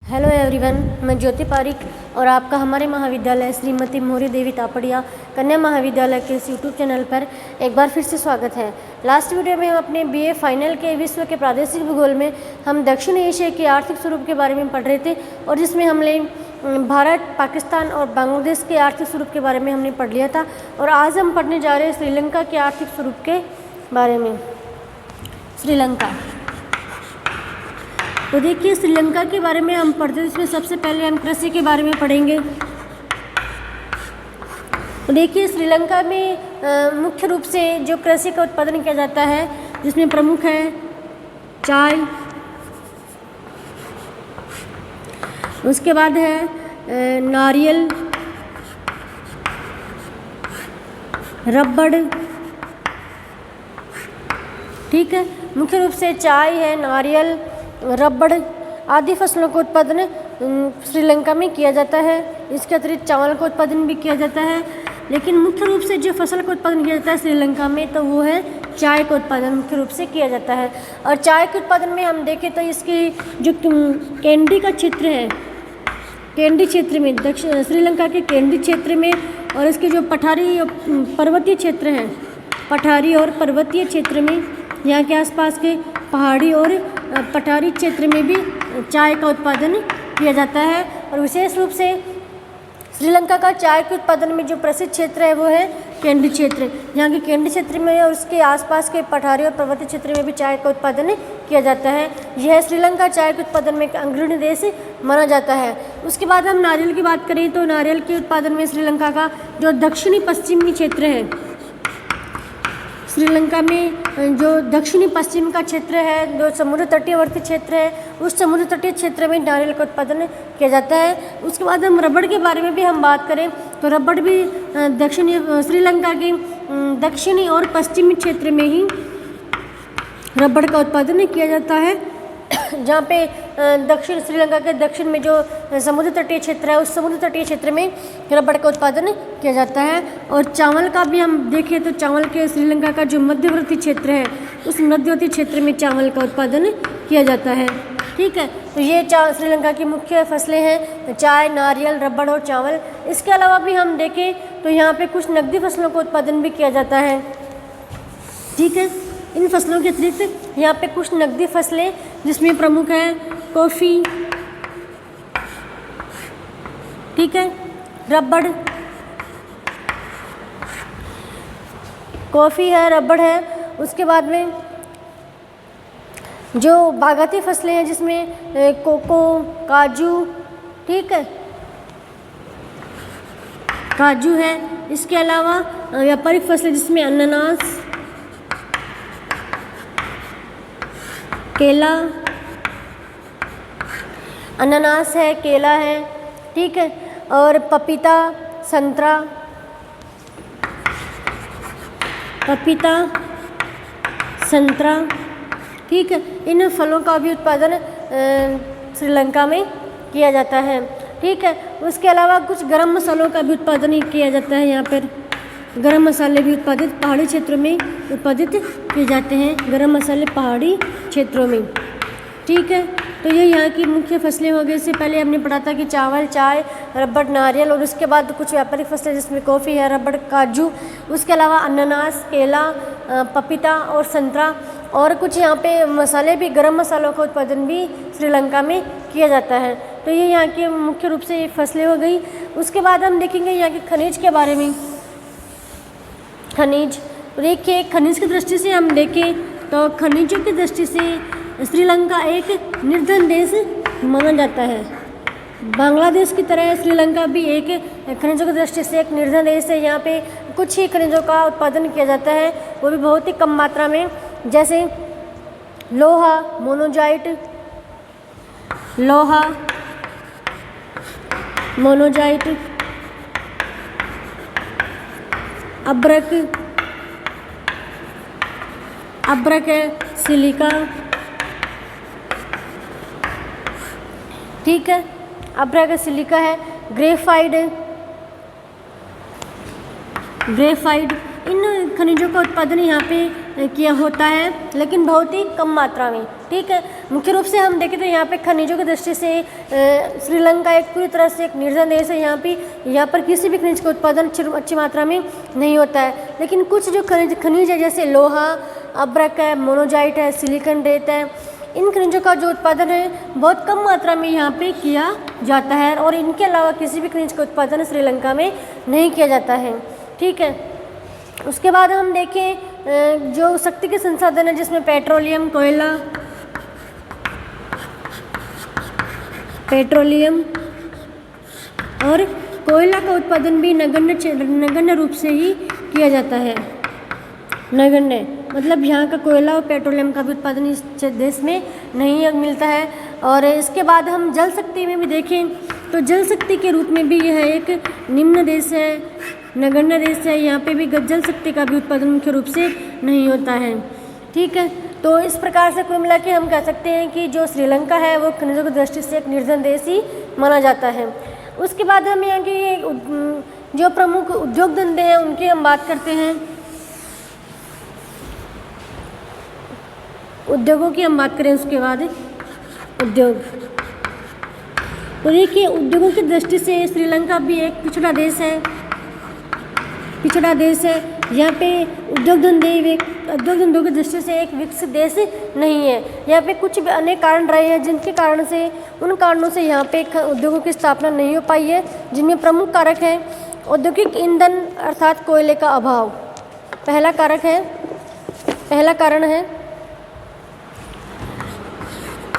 Hello everyone, मैं ज्योति पारिक और आपका हमारे महाविद्यालय श्रीमती मोहरी देवी तापड़िया कन्या महाविद्यालय के इस यूट्यूब चैनल पर एक बार फिर से स्वागत है। लास्ट वीडियो में हम अपने बीए फाइनल के विश्व के प्रादेशिक भूगोल में हम दक्षिण एशिया के आर्थिक स्वरूप के बारे में पढ़ रहे थे और जिसमें हमने भारत, पाकिस्तान और बांग्लादेश के आर्थिक स्वरूप के बारे में हमने पढ़ लिया था। और आज हम पढ़ने जा रहे हैं श्रीलंका के आर्थिक स्वरूप के बारे में। श्रीलंका, तो देखिए श्रीलंका के बारे में हम पढ़ते हैं। इसमें सबसे पहले हम कृषि के बारे में पढ़ेंगे। तो देखिए श्रीलंका में मुख्य रूप से जो कृषि का उत्पादन किया जाता है जिसमें प्रमुख है चाय, उसके बाद है नारियल, रबड़। ठीक है, मुख्य रूप से चाय है, नारियल, रबड़ आदि फसलों का उत्पादन श्रीलंका में किया जाता है। इसके अतिरिक्त चावल का उत्पादन भी किया जाता है, लेकिन मुख्य रूप से जो फसल का उत्पादन किया जाता है श्रीलंका में तो वो है चाय का उत्पादन मुख्य रूप से किया जाता है। और चाय के उत्पादन में हम देखें तो इसकी जो कैंडी का क्षेत्र है, कैंडी क्षेत्र में दक्षिण श्रीलंका के कैंडी क्षेत्र में, और इसके जो पठारी पर्वतीय क्षेत्र हैं, पठारी और पर्वतीय क्षेत्र में, यहाँ के आसपास के पहाड़ी और पठारी क्षेत्र में भी चाय का उत्पादन किया जाता है। और विशेष रूप से श्रीलंका का चाय के उत्पादन में जो प्रसिद्ध क्षेत्र है वो है कैंडी क्षेत्र। यहाँ के कैंडी क्षेत्र में और उसके आसपास के पठारी और पर्वतीय क्षेत्र में भी चाय का उत्पादन किया जाता है। यह श्रीलंका चाय के उत्पादन में एक अग्रणी देश माना जाता है। उसके बाद हम नारियल की बात करें तो नारियल के उत्पादन में श्रीलंका का जो दक्षिणी पश्चिमी क्षेत्र है, श्रीलंका में जो दक्षिणी पश्चिम का क्षेत्र है, जो समुद्र तटीयवर्ती क्षेत्र है, उस समुद्र तटीय क्षेत्र में नारियल का उत्पादन किया जाता है। उसके बाद हम रबड़ के बारे में भी हम बात करें तो रबड़ भी दक्षिणी श्रीलंका के दक्षिणी और पश्चिमी क्षेत्र में ही रबड़ का उत्पादन किया जाता है। जहाँ पे दक्षिण श्रीलंका के दक्षिण में जो समुद्र तटीय क्षेत्र है, उस समुद्र तटीय क्षेत्र में रबड़ का उत्पादन किया जाता है। और चावल का भी हम देखें तो चावल के श्रीलंका का जो मध्यवर्ती क्षेत्र है, उस मध्यवर्ती क्षेत्र में चावल का उत्पादन किया जाता है। ठीक है, तो ये श्रीलंका की मुख्य फसलें हैं, चाय, नारियल, रबड़ और चावल। इसके अलावा भी हम देखें तो यहाँ पे कुछ नकदी फसलों का उत्पादन भी किया जाता है। ठीक है, इन फसलों के अतिरिक्त यहाँ पे कुछ नकदी फसलें जिसमें प्रमुख है कॉफ़ी, ठीक है, रबड़, कॉफ़ी है, रबड़ है। उसके बाद में जो बागाती फसलें हैं जिसमें कोको, काजू, ठीक है, काजू है। इसके अलावा व्यापारिक फसलें जिसमें अनानास, केला, अनानास है, केला है, ठीक है, और पपीता, संतरा, पपीता, संतरा, ठीक है। इन फलों का भी उत्पादन श्रीलंका में किया जाता है। ठीक है, उसके अलावा कुछ गरम मसालों का भी उत्पादन किया जाता है। यहाँ पर गरम मसाले भी उत्पादित पहाड़ी क्षेत्रों में उत्पादित किए जाते हैं, गरम मसाले पहाड़ी क्षेत्रों में। ठीक है, तो ये यहाँ की मुख्य फसलें हो गई। इससे पहले हमने पढ़ा था कि चावल, चाय, रबड़, नारियल, और उसके बाद कुछ व्यापारिक फसलें जिसमें कॉफ़ी है, रबड़, काजू, उसके अलावा अनानास, केला, पपीता और संतरा, और कुछ यहाँ पे मसाले भी, गरम मसालों का उत्पादन भी श्रीलंका में किया जाता है। तो ये यहाँ की मुख्य रूप से फसलें हो गई। उसके बाद हम देखेंगे यहाँ के खनिज के बारे में। खनिज, देखिए खनिज की दृष्टि से हम देखें तो खनिजों की दृष्टि से श्रीलंका एक निर्धन देश माना जाता है। बांग्लादेश की तरह श्रीलंका भी एक खनिजों की दृष्टि से एक निर्धन देश है। यहाँ पे कुछ ही खनिजों का उत्पादन किया जाता है, वो भी बहुत ही कम मात्रा में, जैसे लोहा, मोनोजाइट, लोहा, मोनोजाइट, अब्रक, अब्रक है, सिलिका, ठीक है, अब्रक, सिलिका है, ग्रेफाइट, ग्रेफाइट। इन खनिजों का उत्पादन यहाँ पे किया होता है, लेकिन बहुत ही कम मात्रा में। ठीक है, मुख्य रूप से हम देखें तो यहाँ पे खनिजों की दृष्टि से श्रीलंका एक पूरी तरह से एक निर्जन देश है। यहाँ पर किसी भी खनिज का उत्पादन अच्छी मात्रा में नहीं होता है, लेकिन कुछ जो खनिज है जैसे लोहा, अब्रक है, मोनोजाइट है, सिलिकॉन रेत है, इन खनिजों का जो उत्पादन है बहुत कम मात्रा में यहाँ पे किया जाता है, और इनके अलावा किसी भी खनिज का उत्पादन श्रीलंका में नहीं किया जाता है। ठीक है, उसके बाद हम देखें जो शक्ति के संसाधन है जिसमें पेट्रोलियम, और कोयला का उत्पादन भी नगण्य रूप से ही किया जाता है। नगण्य मतलब यहाँ का कोयला और पेट्रोलियम का भी उत्पादन इस देश में नहीं मिलता है। और इसके बाद हम जल शक्ति में भी देखें तो जल शक्ति के रूप में भी यह एक निम्न देश है, नगण्य देश है। यहाँ पे भी जल शक्ति का भी उत्पादन मुख्य रूप से नहीं होता है। ठीक है, तो इस प्रकार से कुल मिला के हम कह सकते हैं कि जो श्रीलंका है वो खनिजों की दृष्टि से एक निर्जन देश ही माना जाता है। उसके बाद हम यहाँ के जो प्रमुख उद्योग धंधे हैं उनकी हम बात करते हैं। उद्योगों की हम बात करें उसके बाद उद्योग, तो देखिए उद्योगों की दृष्टि से श्रीलंका भी एक पिछड़ा देश है। यहाँ पे उद्योग धंधों की दृष्टि से एक विकसित देश नहीं है। यहाँ पे कुछ अनेक कारण रहे हैं जिनके कारण से उन कारणों से यहाँ पे उद्योगों की स्थापना नहीं हो पाई है, जिनमें प्रमुख कारक है औद्योगिक ईंधन अर्थात कोयले का अभाव। पहला कारण है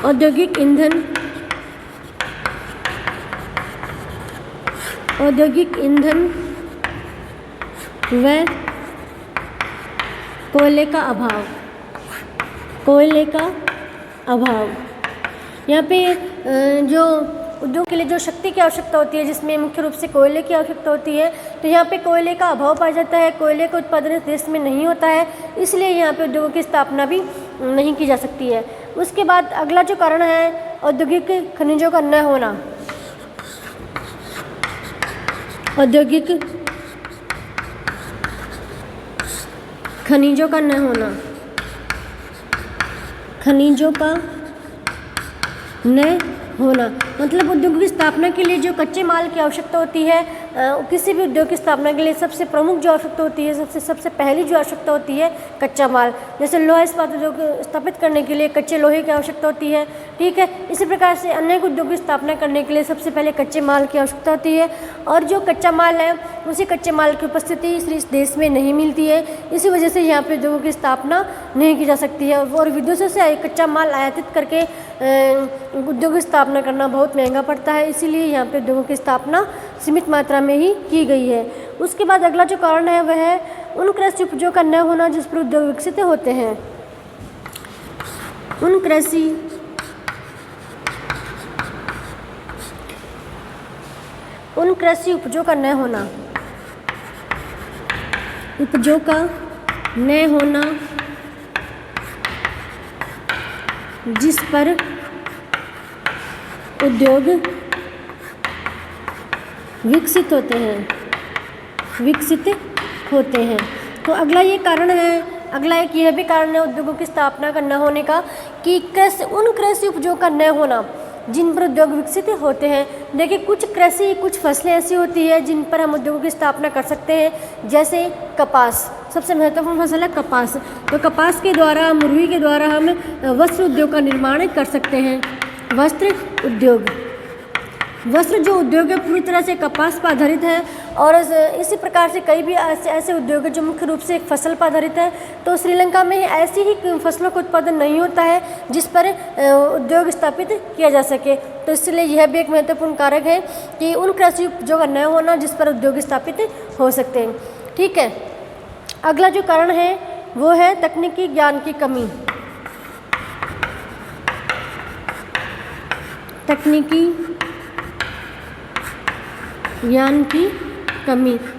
औद्योगिक ईंधन व कोयले का अभाव। यहाँ पे जो उद्योग के लिए जो शक्ति की आवश्यकता होती है जिसमें मुख्य रूप से कोयले की आवश्यकता होती है, तो यहाँ पे कोयले का अभाव पाया जाता है। कोयले का उत्पादन इस देश में नहीं होता है, इसलिए यहाँ पे उद्योगों की स्थापना भी नहीं की जा सकती है। उसके बाद अगला जो कारण है औद्योगिक खनिजों का न होना। खनिजों का न होना मतलब उद्योग की स्थापना के लिए जो कच्चे माल की आवश्यकता होती है, किसी भी उद्योग की स्थापना के लिए सबसे प्रमुख जो आवश्यकता होती है, सबसे पहली जो आवश्यकता होती है कच्चा माल। जैसे लोहा इस्पात उद्योग स्थापित करने के लिए कच्चे लोहे की आवश्यकता होती है। ठीक है, इसी प्रकार से अनेक उद्योग की स्थापना करने के लिए सबसे पहले कच्चे माल की आवश्यकता होती है, और जो कच्चा माल है उसी कच्चे माल की उपस्थिति इस देश में नहीं मिलती है। इसी वजह से यहाँ पे उद्योगों की स्थापना नहीं की जा सकती है, और विदेशों से कच्चा माल आयातित करके उद्योग की स्थापना करना बहुत महंगा पड़ता है, इसीलिए यहाँ पे उद्योगों की स्थापना सीमित मात्रा में ही की गई है। उसके बाद अगला जो कारण है वह है उन कृषि उपजों का न होना जिस पर उद्योग विकसित होते हैं। उन कृषि उपजों का न होना जिस पर उद्योग विकसित होते हैं। तो अगला एक यह भी कारण है उद्योगों की स्थापना का न होने का कि उन कृषि उपजों का न होना जिन पर उद्योग विकसित होते हैं। देखिए कुछ फसलें ऐसी होती है जिन पर हम उद्योगों की स्थापना कर सकते हैं, जैसे कपास सबसे महत्वपूर्ण फसल है कपास। तो कपास के द्वारा, मुर्गी के द्वारा हम वस्त्र उद्योग का निर्माण कर सकते हैं। वस्त्र जो उद्योग है पूरी तरह से कपास पर आधारित है, और इसी प्रकार से कई भी ऐसे उद्योग है जो मुख्य रूप से एक फसल पर आधारित है। तो श्रीलंका में ऐसी ही फसलों का उत्पादन नहीं होता है जिस पर उद्योग स्थापित किया जा सके। तो इसलिए यह भी एक महत्वपूर्ण कारक है कि उन कृषि उपजों का न होना जिस पर उद्योग स्थापित हो सकते हैं। ठीक है, अगला जो कारण है वो है तकनीकी ज्ञान की कमी।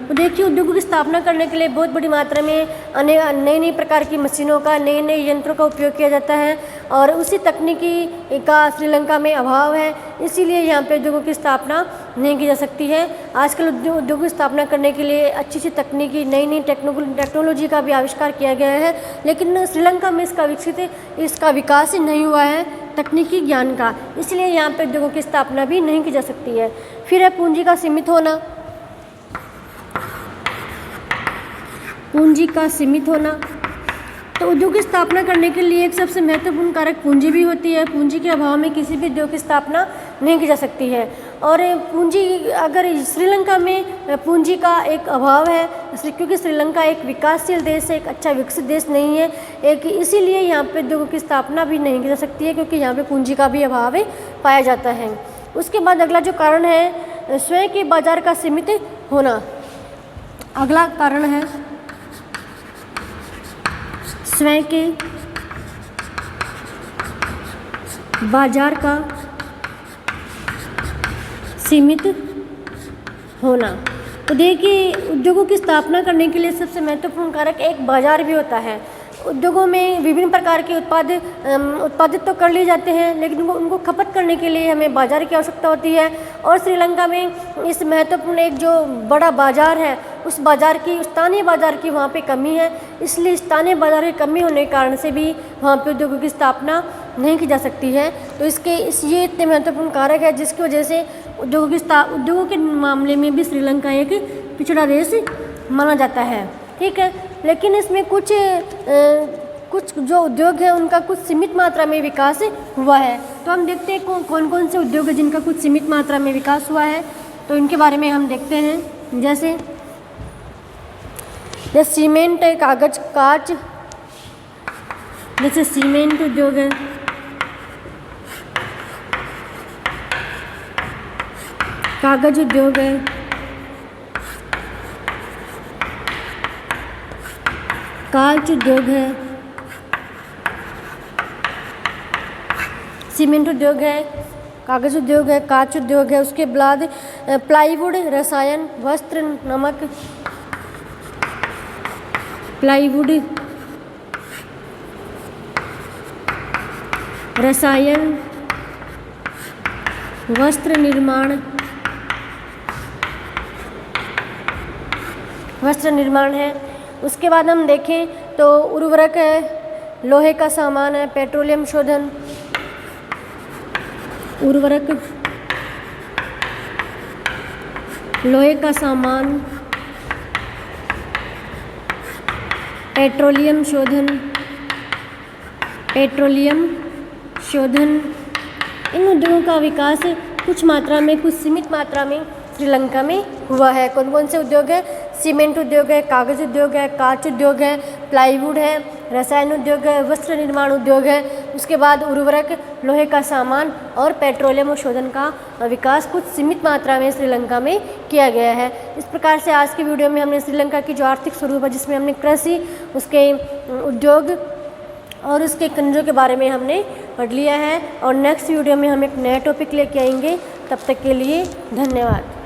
तो देखिए उद्योगों की स्थापना करने के लिए बहुत बड़ी मात्रा में नई प्रकार की मशीनों का, नए यंत्रों का उपयोग किया जाता है, और उसी तकनीकी का श्रीलंका में अभाव है, इसीलिए यहाँ पे उद्योगों की स्थापना नहीं की जा सकती है। आजकल उद्योग की स्थापना करने के लिए अच्छी अच्छी तकनीकी नई टेक्नोलॉजी का भी आविष्कार किया गया है, लेकिन श्रीलंका में इसका विकास ही नहीं हुआ है तकनीकी ज्ञान का, इसलिए यहाँ पे उद्योगों की स्थापना भी नहीं की जा सकती है। फिर है पूंजी का सीमित होना। पूंजी का सीमित होना, तो उद्योग की स्थापना करने के लिए एक सबसे महत्वपूर्ण कारक पूंजी भी होती है। पूंजी के अभाव में किसी भी उद्योग की स्थापना नहीं की जा सकती है। और पूंजी, अगर श्रीलंका में पूंजी का एक अभाव है, क्योंकि श्रीलंका एक विकासशील देश है, एक अच्छा विकसित देश नहीं है, इसीलिए यहाँ पे उद्योगों की स्थापना भी नहीं की जा सकती है, क्योंकि यहाँ पे पूंजी का भी अभाव पाया जाता है। उसके बाद अगला जो कारण है स्वयं के बाजार का सीमित होना। अगला कारण है स्वयं के बाजार का सीमित होना। तो देखिए, उद्योगों की स्थापना करने के लिए सबसे महत्वपूर्ण कारक एक बाजार भी होता है। उद्योगों में विभिन्न प्रकार के उत्पादित तो कर लिए जाते हैं, लेकिन उनको खपत करने के लिए हमें बाजार की आवश्यकता होती है। और श्रीलंका में इस महत्वपूर्ण एक जो बड़ा बाजार है, उस बाजार की, स्थानीय बाजार की वहाँ पे कमी है, इसलिए स्थानीय बाजार की कमी होने के कारण से भी वहाँ पे उद्योगों की स्थापना नहीं की जा सकती है। तो ये इतने महत्वपूर्ण कारक है जिसकी वजह से उद्योगों के मामले में भी श्रीलंका एक पिछड़ा देश माना जाता है। ठीक है, लेकिन इसमें कुछ जो उद्योग है उनका कुछ सीमित मात्रा में विकास हुआ है। तो हम देखते हैं कौन कौन से उद्योग है जिनका कुछ सीमित मात्रा में विकास हुआ है, तो इनके बारे में हम देखते हैं। जैसे सीमेंट है, कांच, जैसे सीमेंट उद्योग है, कागज उद्योग है, कांच उद्योग है, सीमेंट उद्योग है, कागज उद्योग है, कांच उद्योग है। उसके बाद प्लाईवुड, रसायन, वस्त्र, नमक, प्लाईवुड, रसायन, वस्त्र निर्माण है। उसके बाद हम देखें तो उर्वरक है, लोहे का सामान है, पेट्रोलियम शोधन, उर्वरक, लोहे का सामान, पेट्रोलियम शोधन, इन उद्योगों का विकास कुछ मात्रा में, कुछ सीमित मात्रा में श्रीलंका में हुआ है। कौन कौन से उद्योग है? सीमेंट उद्योग है, कागज उद्योग है, कांच उद्योग है, प्लाईवुड है, रसायन उद्योग है, वस्त्र निर्माण उद्योग है। उसके बाद उर्वरक, लोहे का सामान और पेट्रोलियम शोधन का विकास कुछ सीमित मात्रा में श्रीलंका में किया गया है। इस प्रकार से आज की वीडियो में हमने श्रीलंका की जो आर्थिक स्वरूप है, जिसमें हमने कृषि, उसके उद्योग और उसके खनिजों के बारे में हमने पढ़ लिया है। और नेक्स्ट वीडियो में हम एक नया टॉपिक लेके आएंगे। तब तक के लिए धन्यवाद।